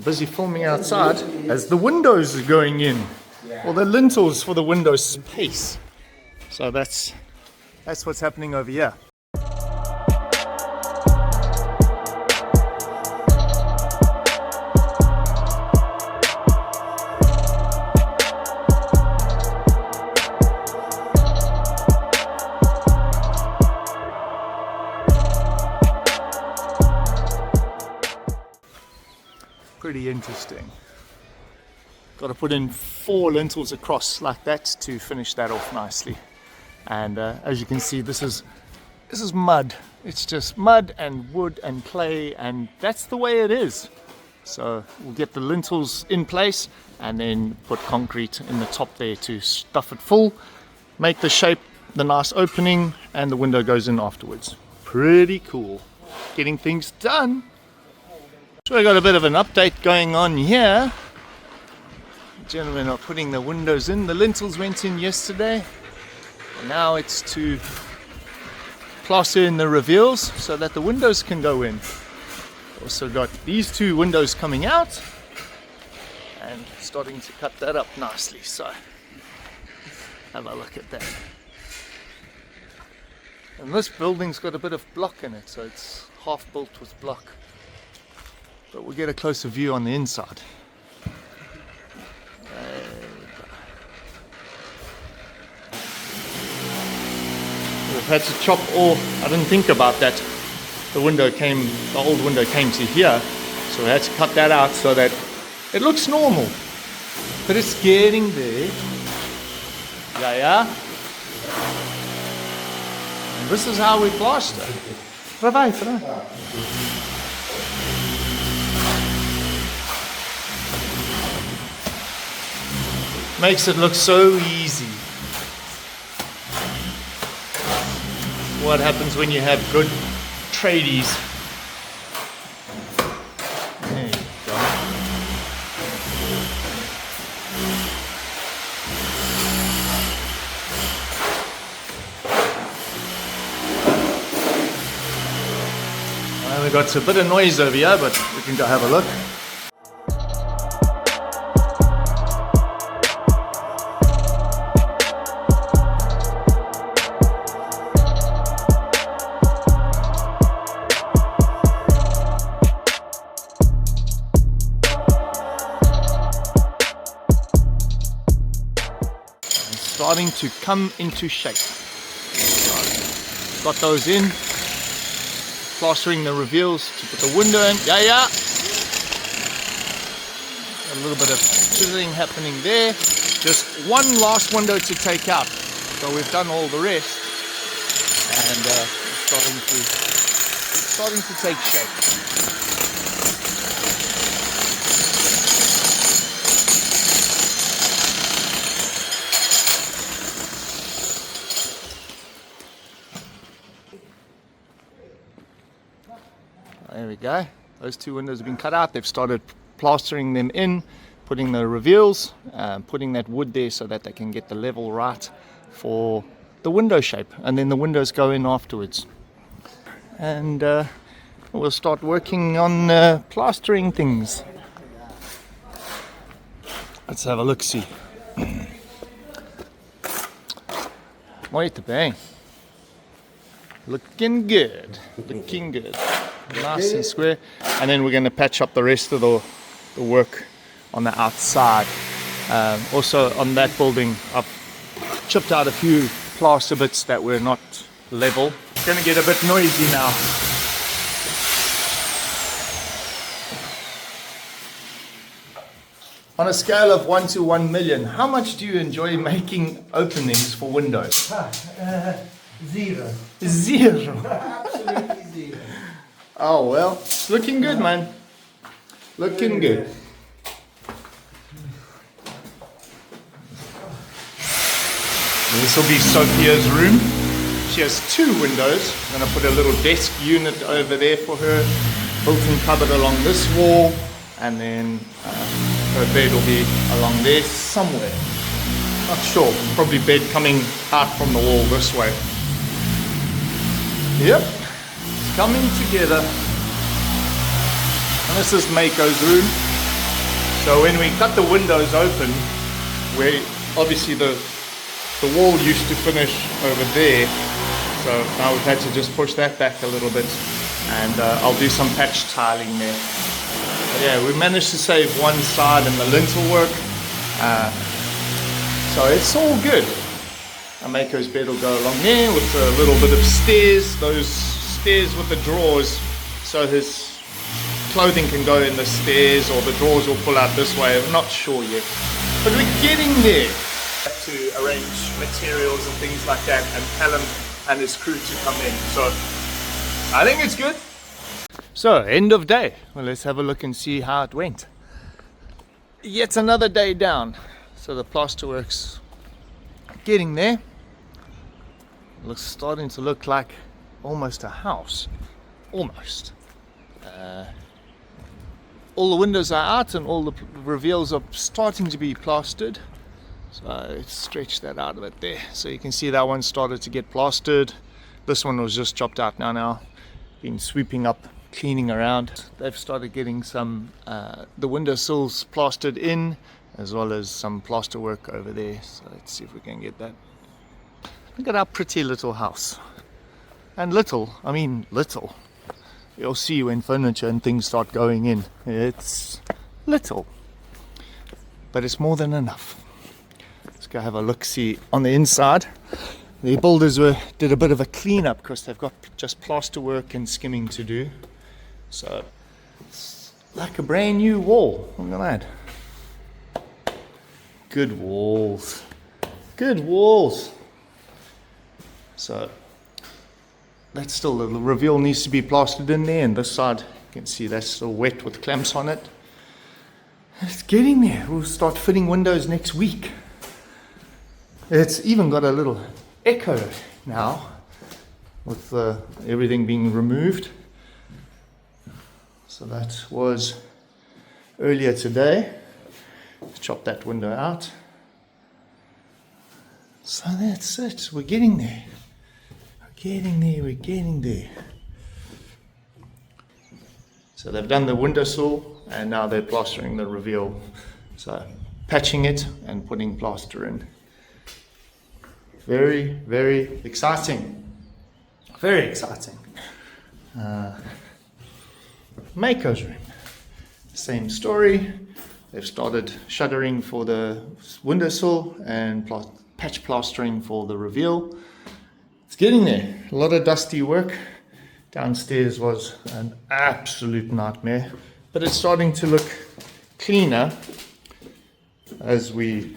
busy filming outside as the windows are going in, or the lintels for the window space. So that's what's happening over here. Pretty interesting. Got to put in 4 lintels across like that to finish that off nicely. And as you can see, this is mud. It's just mud and wood and clay, and that's the way it is. So we'll get the lintels in place and then put concrete in the top there to stuff it full, make the shape, the nice opening, and the window goes in afterwards. Pretty cool. Getting things done. So I got a bit of an update going on here. The gentlemen are putting the windows in. The lintels went in yesterday. And now it's to plaster in the reveals so that the windows can go in. Also got these 2 windows coming out and starting to cut that up nicely. So have a look at that. And this building's got a bit of block in it, so it's half built with block. But we'll get a closer view on the inside. We've had to chop all, I didn't think about that. The old window came to here, so we had to cut that out so that it looks normal. But it's getting there. Yeah. And this is how we plaster. Makes it look so easy. What happens when you have good tradies? There you go. We got a bit of noise over here, but we can go have a look. Starting to come into shape. Got those in, plastering the reveals to put the window in. Yeah. A little bit of chiseling happening there. Just one last window to take out. So we've done all the rest, and starting to take shape. There we go. Those 2 windows have been cut out. They've started plastering them in, putting the reveals, putting that wood there so that they can get the level right for the window shape. And then the windows go in afterwards. And we'll start working on plastering things. Let's have a look-see. Muito bem. Looking good. Nice and square. And then we're going to patch up the rest of the work on the outside. Also on that building, I've chipped out a few plaster bits that were not level. It's going to get a bit noisy now. On a scale of 1 to 1 million, how much do you enjoy making openings for windows? 0. 0. Absolutely 0. Oh well, it's looking good, man. Looking good. This will be Sophia's room. She has 2 windows. I'm going to put a little desk unit over there for her. Built-in cupboard along this wall, and then her bed will be along there somewhere. Not sure. Probably bed coming out from the wall this way. Yep, it's coming together. And this is Mako's room. So when we cut the windows open, where obviously the wall used to finish over there, so now we've had to just push that back a little bit, and I'll do some patch tiling there. But yeah, we managed to save one side in the lintel work, so it's all good. Mako's bed will go along there with a little bit of stairs, those stairs with the drawers, so his clothing can go in the stairs, or the drawers will pull out this way. I'm not sure yet, but we're getting there. To arrange materials and things like that, and Callum and his crew to come in, so I think it's good. So end of day. Well, let's have a look and see how it went. Yet another day down. So the plasterwork's getting there. Looks starting to look like almost a house, almost. All the windows are out and all the reveals are starting to be plastered. So let's stretch that out a bit there. So you can see that one started to get plastered. This one was just chopped out now. Been sweeping up, cleaning around. They've started getting some, the windowsills plastered in, as well as some plaster work over there. So let's see if we can get that. Look at our pretty little house. And little, I mean little. You'll see when furniture and things start going in. It's little, but it's more than enough. Let's go have a look-see on the inside. The builders did a bit of a clean-up because they've got just plaster work and skimming to do. So it's like a brand new wall. Look at that. Good walls. Good walls. So that's still, the reveal needs to be plastered in there, and this side, you can see that's still wet with clamps on it. It's getting there. We'll start fitting windows next week. It's even got a little echo now, with everything being removed. So that was earlier today. Let's chop that window out. So that's it. We're getting there. We're getting there. So they've done the windowsill and now they're plastering the reveal. So patching it and putting plaster in. Very, very exciting. Very exciting. Mako's room. Same story. They've started shuttering for the windowsill and patch plastering for the reveal. It's getting there. A lot of dusty work. Downstairs was an absolute nightmare, but it's starting to look cleaner as we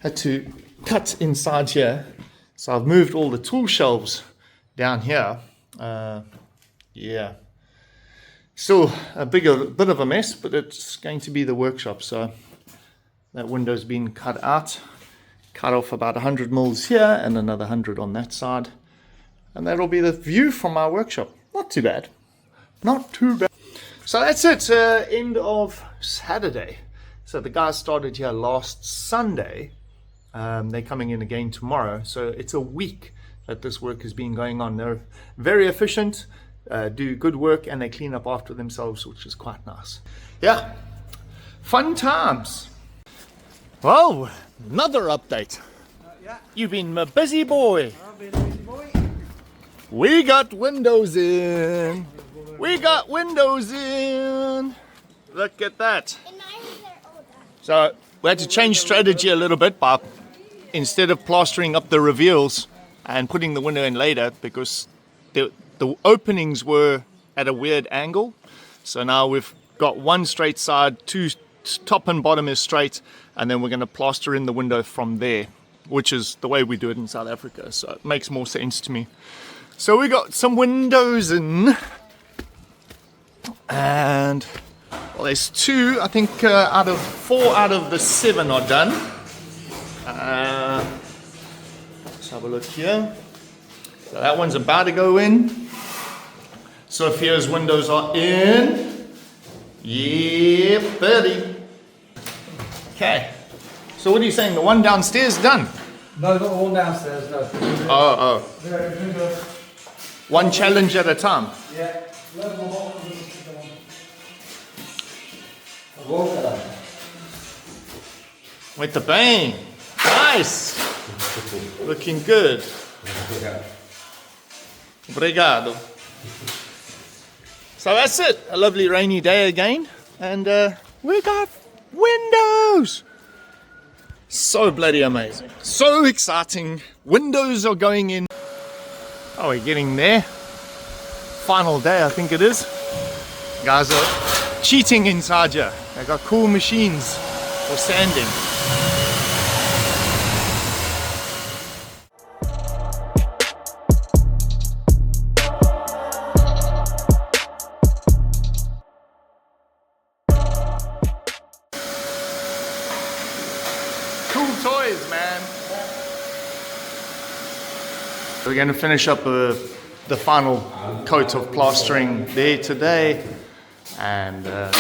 had to cut inside here. So I've moved all the tool shelves down here. Yeah, still a bit of a mess, but it's going to be the workshop. So that window's been cut out. Cut off about 100 mils here and another 100 on that side, and that'll be the view from our workshop. Not too bad, not too bad. So that's it. End of Saturday. So the guys started here last Sunday. They're coming in again tomorrow, so it's a week that this work has been going on. They're very efficient, do good work, and they clean up after themselves, which is quite nice. Yeah, fun times. Well, another update. Yeah. You've been a busy boy. I've been a busy boy. We got windows in. We got windows in. Look at that. So we had to change strategy a little bit, but instead of plastering up the reveals and putting the window in later, because the openings were at a weird angle. So now we've got one straight side, two top and bottom is straight, and then we're going to plaster in the window from there, which is the way we do it in South Africa, so it makes more sense to me. So we got some windows in, and well, there's two, I think, four out of the 7 are done. Let's have a look here. So that one's about to go in. Sophia's windows are in. Yeah, 30. Okay. So what are you saying? The one downstairs done? No, not the one downstairs, no. Oh. One challenge at a time. Yeah. With the bang. Nice. Looking good. Obrigado. So that's it. A lovely rainy day again. And we got windows. So bloody amazing. So exciting. Windows are going in. Oh, we're getting there. Final day, I think it is. Guys are cheating inside here. They got cool machines for sanding. Cool toys, man. We're going to finish up the final coat of plastering there today, and a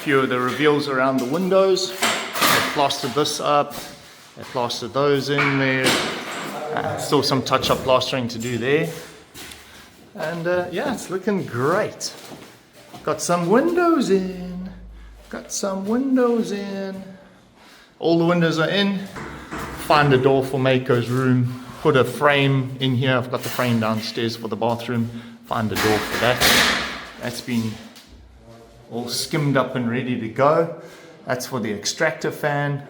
few of the reveals around the windows. They plastered this up, they plastered those in there, still some touch-up plastering to do there, and yeah, it's looking great. Got some windows in, all the windows are in. Find a door for Mako's room, put a frame in here. I've got the frame downstairs for the bathroom. Find a door for that. That's been all skimmed up and ready to go. That's for the extractor fan.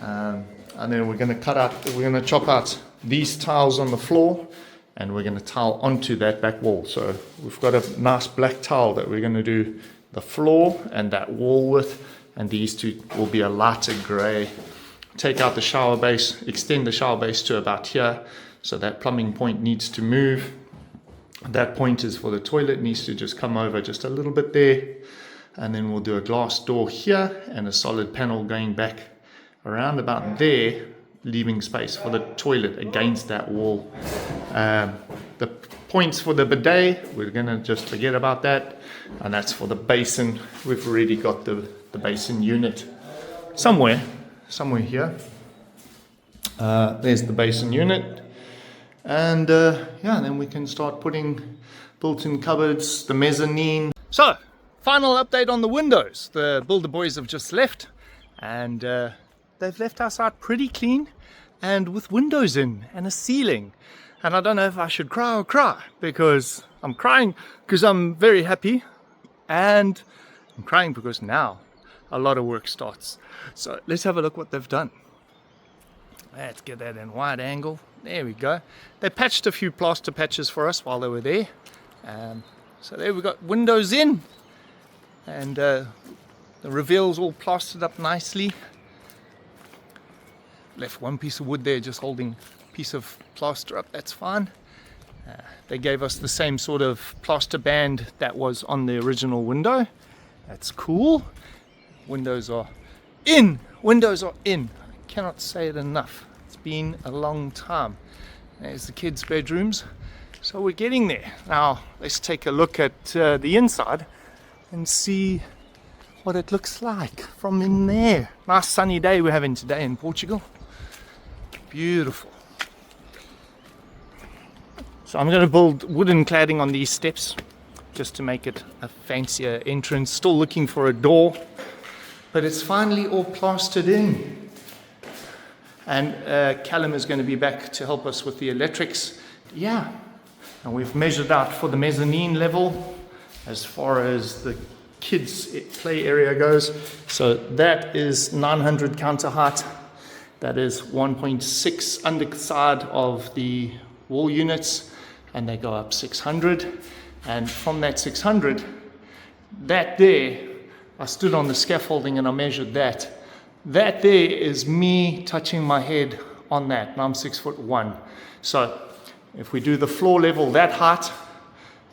And then we're going to chop out these tiles on the floor, and we're going to tile onto that back wall. So we've got a nice black tile that we're going to do the floor and that wall with, and these two will be a lighter grey. Take out the shower base, extend the shower base to about here, so that plumbing point needs to move. That point is for the toilet, needs to just come over just a little bit there, and then we'll do a glass door here and a solid panel going back around about there, leaving space for the toilet against that wall. The points for the bidet, we're going to just forget about that, and that's for the basin. We've already got the basin unit somewhere here. There's the basin unit, and yeah, then we can start putting built-in cupboards, the mezzanine. So, final update on the windows. The builder boys have just left, and they've left our site pretty clean and with windows in and a ceiling. And I don't know if I should cry or cry, because I'm crying because I'm very happy, and I'm crying because now a lot of work starts. So let's have a look what they've done. Let's get that in wide angle. There we go. They patched a few plaster patches for us while they were there. So there we got windows in, and the reveals all plastered up nicely. Left one piece of wood there just holding a piece of plaster up. That's fine. They gave us the same sort of plaster band that was on the original window. That's cool. Windows are in. I cannot say it enough. It's been a long time. There's the kids' bedrooms. So we're getting there. Now let's take a look at the inside and see what it looks like from in there. Nice sunny day we're having today in Portugal. Beautiful. So I'm going to build wooden cladding on these steps just to make it a fancier entrance. Still looking for a door, but it's finally all plastered in. And Callum is going to be back to help us with the electrics. Yeah, and we've measured out for the mezzanine level as far as the kids' play area goes. So that is 900 counter height. That is 1.6 underside of the wall units, and they go up 600. And from that 600, that there, I stood on the scaffolding and I measured that. That there is me touching my head on that, and I'm 6'1". So if we do the floor level that height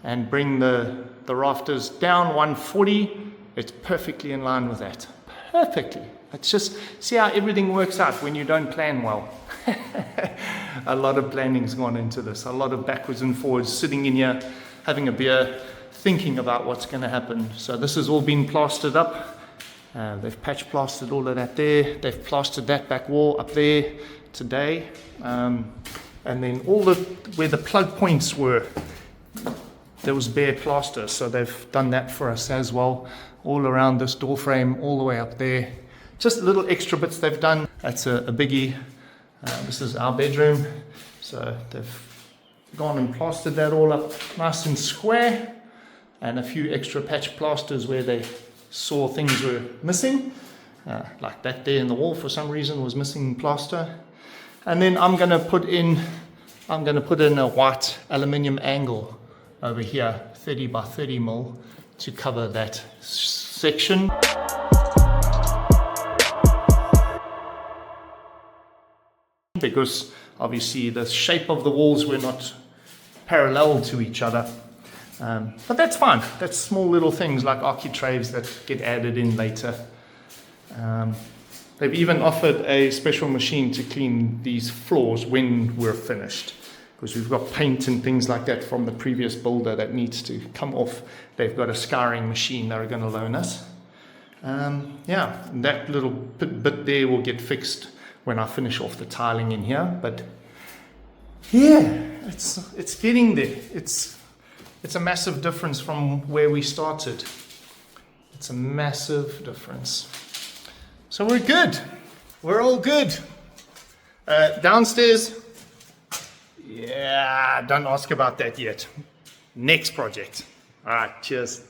and bring the rafters down 140, it's perfectly in line with that. Perfectly. It's just, see how everything works out when you don't plan well. A lot of planning's gone into this, a lot of backwards and forwards, sitting in here, having a beer, thinking about what's going to happen. So this has all been plastered up. They've patch plastered all of that there. They've plastered that back wall up there today. And then all where the plug points were, there was bare plaster. So they've done that for us as well. All around this door frame, all the way up there. Just little extra bits they've done. That's a biggie. This is our bedroom. So they've gone and plastered that all up nice and square, and a few extra patch plasters where they saw things were missing. Like that there in the wall for some reason was missing plaster. And then I'm going to put in a white aluminium angle over here, 30 by 30 mil, to cover that section. Because obviously the shape of the walls were not parallel to each other. But that's fine. That's small little things like architraves that get added in later. They've even offered a special machine to clean these floors when we're finished, because we've got paint and things like that from the previous builder that needs to come off. They've got a scouring machine they're going to loan us. Yeah, that little bit there will get fixed when I finish off the tiling in here. But yeah, it's getting there. It's a massive difference from where we started. It's a massive difference. So we're good. We're all good. Downstairs, yeah, don't ask about that yet. Next project. All right, cheers.